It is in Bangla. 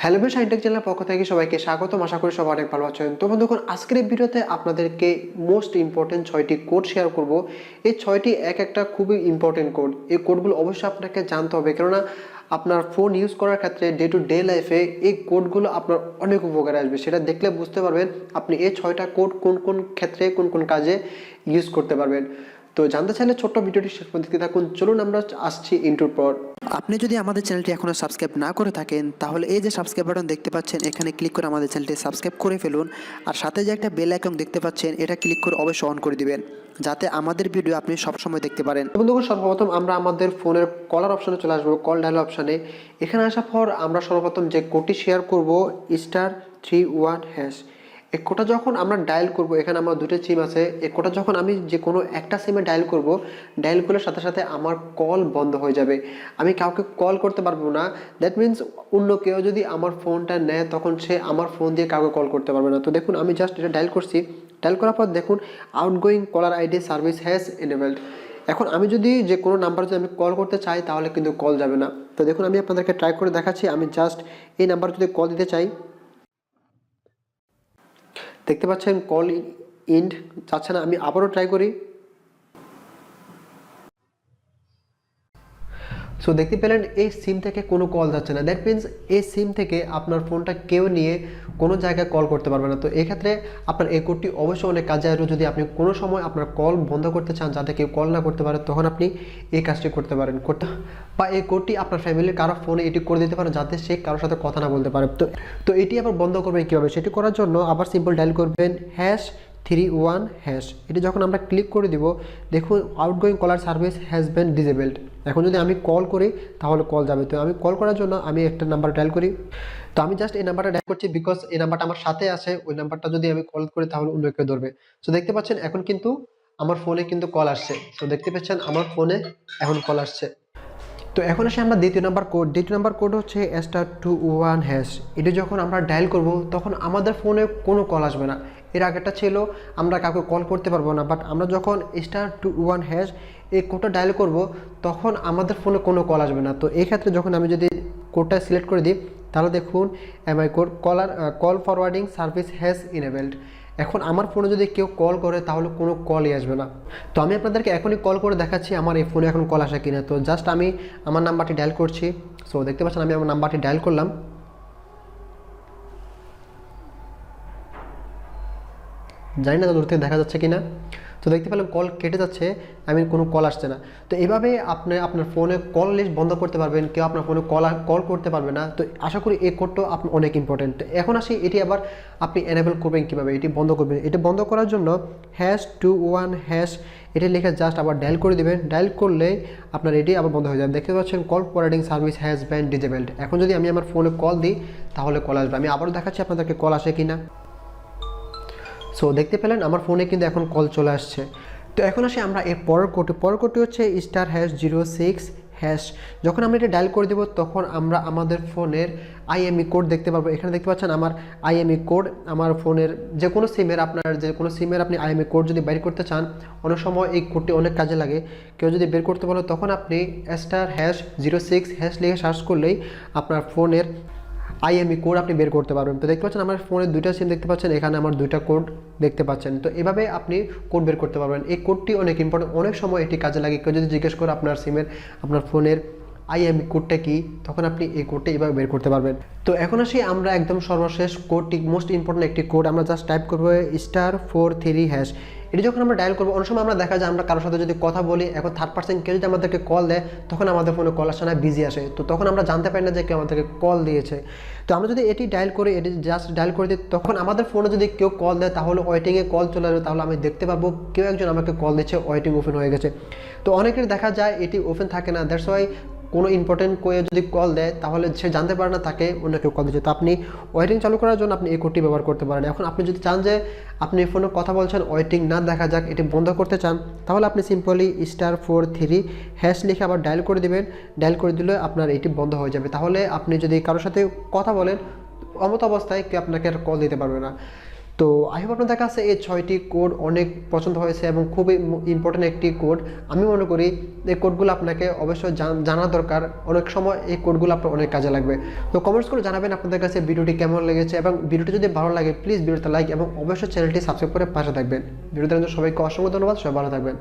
হ্যালো বেশ হাইটেক চ্যানেলের পক্ষ থেকে সবাইকে স্বাগতম। আশা করি সবাই অনেক ভালো আছেন। তো বন্ধুগণ, আজকের এই ভিডিওতে আপনাদেরকে মোস্ট ইম্পর্টেন্ট 6টি কোড শেয়ার করব। এই 6টি এক একটা খুবই ইম্পর্টেন্ট কোড। এই কোডগুলো অবশ্যই আপনাকে জানতে হবে, কেননা আপনার ফোন ইউজ করার ক্ষেত্রে ডে টু ডে লাইফে এই কোডগুলো আপনার অনেক উপকারে আসবে। সেটা দেখলে বুঝতে পারবেন আপনি এই 6টা কোড কোন কোন ক্ষেত্রে কোন কোন কাজে ইউজ করতে পারবেন। তো জানতে চাইলে ছোট্ট ভিডিওটি শেষ পর্যন্ত দেখতে থাকুন। চলুন আমরা আসছি ইন্ট্রোর পর। আপনি যদি আমাদের চ্যানেলটি এখনও সাবস্ক্রাইব না করে থাকেন, তাহলে এই যে সাবস্ক্রাইব বাটন দেখতে পাচ্ছেন, এখানে ক্লিক করে আমাদের চ্যানেলটি সাবস্ক্রাইব করে ফেলুন। আর সাথে যে একটা বেল আইকন দেখতে পাচ্ছেন, এটা ক্লিক করে অবশ্যই অন করে দিবেন, যাতে আমাদের ভিডিও আপনি সবসময় দেখতে পারেন। বন্ধুগণ, সর্বপ্রথম আমরা আমাদের ফোনের কলার অপশনে চলে আসবো, কল ডায়াল অপশনে। এখানে আসার পর আমরা সর্বপ্রথম যে কোডটি শেয়ার করব *31#। এই কোডটা যখন আমরা ডায়াল করব, এখানে আমার দুটো সিম আছে, এই কোডটা যখন আমি যে কোনো একটা সিমে ডায়াল করব, ডায়াল করার সাথে সাথে আমার কল বন্ধ হয়ে যাবে, আমি কাউকে কল করতে পারবো না। দ্যাট মিনস অন্য কেউ যদি আমার ফোনটা নেয়, তখন সে আমার ফোন দিয়ে কাউকে কল করতে পারবে না। তো দেখুন, আমি জাস্ট এটা ডায়াল করছি। ডায়াল করার পর দেখুন outgoing caller ID service has enabled. এখন আমি যদি যে কোনো নাম্বার যদি আমি কল করতে চাই, তাহলে কিন্তু কল যাবে না। তো দেখুন, আমি আপনাদেরকে ট্রাই করে দেখাচ্ছি। আমি জাস্ট এই নাম্বার যদি কল দিতে চাই, দেখতে পাচ্ছেন কল ইন্ড যাচ্ছে না। আমি আবারও ট্রাই করি। সো দেখতে পেলেন এই সিম থেকে কোনো কল যাচ্ছে না। দ্যাট মিনস এই সিম থেকে আপনার ফোনটা কেউ নিয়ে কোনো জায়গায় কল করতে পারবে না। তো এক্ষেত্রে আপনার এই কোডটি অবশ্যই অনেক কাজে আসবে। যদি আপনি কোনো সময় আপনার কল বন্ধ করতে চান, যাতে কেউ কল না করতে পারে, তখন আপনি এই কাজটি করতে পারেন। বা এই কোডটি আপনার ফ্যামিলির কারো ফোনে এটি করে দিতে পারেন, যাতে সে কারোর সাথে কথা না বলতে পারে। তো এটি আবার বন্ধ করবেন কীভাবে? সেটি করার জন্য আবার সিম্পল ডায়াল করবেন #31#। এটি যখন আমরা ক্লিক করে দিব, দেখুন outgoing caller service has been disabled. এখন যদি আমি কল করি, তাহলে কল যাবে। তো আমি কল করার জন্য আমি একটা নাম্বার ডায়াল করি। তো আমি জাস্ট এই নাম্বারটা ডায়াল করছি, বিকজ এই নাম্বারটা আমার সাথে আছে। ওই নাম্বারটা যদি আমি কল করি, তাহলে অন্য কেউ ধরবে। সো দেখতে পাচ্ছেন এখন কিন্তু আমার ফোনে কিন্তু কল আসছে। সো দেখতে পাচ্ছেন আমার ফোনে এখন কল আসছে। তো এখন আসে আমরা দ্বিতীয় নাম্বার কোড হচ্ছে *21#। এটি যখন আমরা ডায়াল করব, তখন আমাদের ফোনে কোনো কল আসবে না। এর আগেরটা ছিল আমরা কাউকে কল করতে পারবো না, বাট আমরা যখন *21# এই কোডটা ডায়াল করব, তখন আমাদের ফোনে কোনো কল আসবে না। তো এই ক্ষেত্রে যখন আমি যদি কোডটা সিলেক্ট করে দিই, তাহলে দেখুন MI code call forwarding service has enabled. এখন আমার ফোনে যদি কেউ কল করে, তাহলে কোনো কলই আসবে না। তো আমি আপনাদেরকে এখনই কল করে দেখাচ্ছি আমার এই ফোনে এখন কল আসে কিনা। তো জাস্ট আমি আমার নাম্বারটি ডায়াল করছি। সো দেখতে পাচ্ছেন আমি আমার নাম্বারটি ডায়াল করলাম। জানি না দূর থেকে দেখা যাচ্ছে কিনা। তো দেখতে পেলাম কল কেটে যাচ্ছে, কোনো কল আসছে না। তো এভাবে আপনি আপনার ফোনে কল লিস্ট বন্ধ করতে পারবেন, কেউ আপনার ফোনে কল করতে পারবে না। তো আশা করি এই কোডটা আপনার অনেক ইম্পর্টেন্ট। এখন আসি এটি আবার আপনি এনেবল করবেন কীভাবে, এটি বন্ধ করবেন। এটি বন্ধ করার জন্য #21# এটি লিখে জাস্ট আবার ডায়াল করে দেবেন। ডায়াল করলে আপনার এটি আবার বন্ধ হয়ে যাবে। দেখতে পাচ্ছেন call forwarding service has been disabled. এখন যদি আমি আমার ফোনে কল দিই, তাহলে কল আসবে। আমি আবারও দেখাচ্ছি আপনাদেরকে কল আসে কিনা। সো দেখতে পেলেন আমার ফোনে কিন্তু এখন কল চলে আসছে। তো এখন আসি আমরা এর পরের কোডটি হচ্ছে *#06#। যখন আমরা এটা ডায়াল করে দেবো, তখন আমরা আমাদের ফোনের আইএমই কোড দেখতে পাবো। এখানে দেখতে পাচ্ছেন আমার আইএমই কোড। আমার ফোনের যে কোনো সিমের আপনি আইএমই কোড যদি বের করতে চান, অনেক সময় এই কোডটি অনেক কাজে লাগে। কেউ যদি বের করতে বলে, তখন আপনি *#06# লিখে সার্চ করলেই আপনার ফোনের আইএমই কোড আপনি বের করতে পারবেন। তো দেখতে পাচ্ছেন আমার ফোনে দুইটা সিম দেখতে পাচ্ছেন, এখানে আমার দুইটা কোড দেখতে পাচ্ছেন। তো এভাবে আপনি কোড বের করতে পারবেন। এই কোডটি অনেক ইম্পর্টেন্ট, অনেক সময় এটি কাজে লাগে। কেউ যদি জিজ্ঞেস করে আপনার ফোনের আইএমই কোডটা কি, তখন আপনি এই কোডটা এভাবে বের করতে পারবেন। তো এখন আসি আমরা একদম সর্বশেষ কোডটি, মোস্ট ইম্পর্টেন্ট একটি কোড। আমরা জাস্ট টাইপ করবো *43#। এটি যখন আমরা ডায়াল করবো, অনেক সময় আমরা দেখা যায় আমরা কারোর সাথে যদি কথা বলি, এখন থার্ড পার্সন কেউ যদি আমাদেরকে কল দেয়, তখন আমাদের ফোনে কল আসে না, বিজি আসে। তো তখন আমরা জানতে পারি না যে কেউ আমাদেরকে কল দিয়েছে। তো আমরা যদি এটি ডায়াল করি, এটি জাস্ট ডায়াল করে দিই, তখন আমাদের ফোনে যদি কেউ কল দেয়, তাহলে ওয়েটিংয়ে কল চলে আসবে। তাহলে আমি দেখতে পারবো কেউ একজন আমাকে কল দিচ্ছে, ওয়েটিং ওপেন হয়ে গেছে। তো অনেকের দেখা যায় এটি ওপেন থাকে না। দ্যাটস ওয়াই কোনো ইম্পর্টেন্ট কেউ যদি কল দেয়, তাহলে সে জানতে পারে না তাকে অন্য কেউ কল দিচ্ছে। তো আপনি ওয়েটিং চালু করার জন্য আপনি এই কোডটি ব্যবহার করতে পারেন। এখন আপনি যদি চান যে আপনি ফোনে কথা বলছেন, ওয়েটিং না দেখা যাক, এটি বন্ধ করতে চান, তাহলে আপনি সিম্পলি *43# লিখে আবার ডায়াল করে দেবেন। ডায়াল করে দিলে আপনার এটি বন্ধ হয়ে যাবে। তাহলে আপনি যদি কারোর সাথে কথা বলেন, অমত অবস্থায় কেউ আপনাকে আর কল দিতে পারবে না। তো তো আই হোপ আপনাদের কাছে এই 6টি কোড অনেক পছন্দ হয়েছে এবং খুবই ইম্পর্টেন্ট একটি কোড। আমি মনে করি এই কোডগুলো আপনাকে অবশ্যই জানা দরকার, অনেক সময় এই কোডগুলো আপনার অনেক কাজে লাগবে। তো কমেন্টস করে জানাবেন আপনাদের কাছে ভিডিওটি কেমন লেগেছে, এবং ভিডিওটি যদি ভালো লাগে প্লিজ ভিডিওতে লাইক এবং অবশ্যই চ্যানেলটি সাবস্ক্রাইব করে পাশে থাকবেন। ভিডিওতে সবাইকে অসংখ্য ধন্যবাদ, সবাই ভালো থাকবেন।